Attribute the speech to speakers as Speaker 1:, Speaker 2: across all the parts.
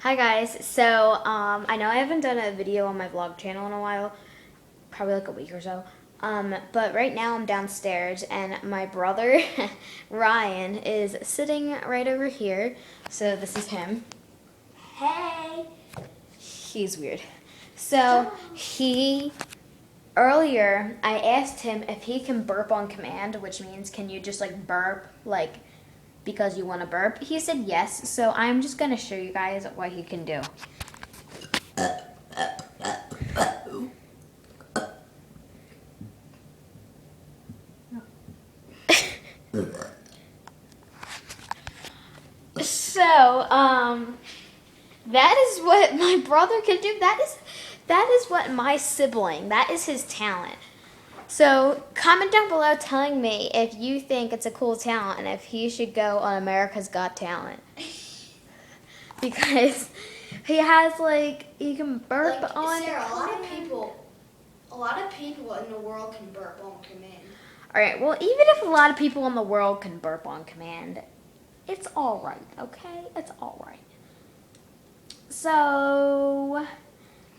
Speaker 1: Hi guys, so I know I haven't done a video on my vlog channel in a while, probably like a week or so, but right now I'm downstairs and my brother Ryan is sitting right over here, so this is him.
Speaker 2: Hey!
Speaker 1: He's weird. So earlier I asked him if he can burp on command, which means can you just like burp like because you want to burp. He said yes, so I'm just gonna show you guys what he can do. So, that is what my brother can do. That is what my sibling, that is his talent. So comment down below telling me if you think it's a cool talent and if he should go on America's Got Talent. Because he has he can burp
Speaker 2: like,
Speaker 1: on
Speaker 2: Sarah,
Speaker 1: command.
Speaker 2: a lot of people in the world can burp on command.
Speaker 1: Alright, well even if a lot of people in the world can burp on command, it's alright, okay? It's alright. So,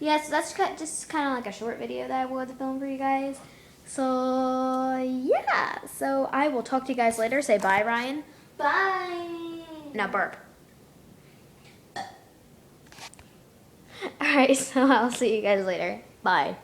Speaker 1: yes, that's just kind of like a short video that I wanted to film for you guys. So, yeah. So, I will talk to you guys later. Say bye, Ryan.
Speaker 2: Bye!
Speaker 1: Now burp. Alright, so I'll see you guys later. Bye.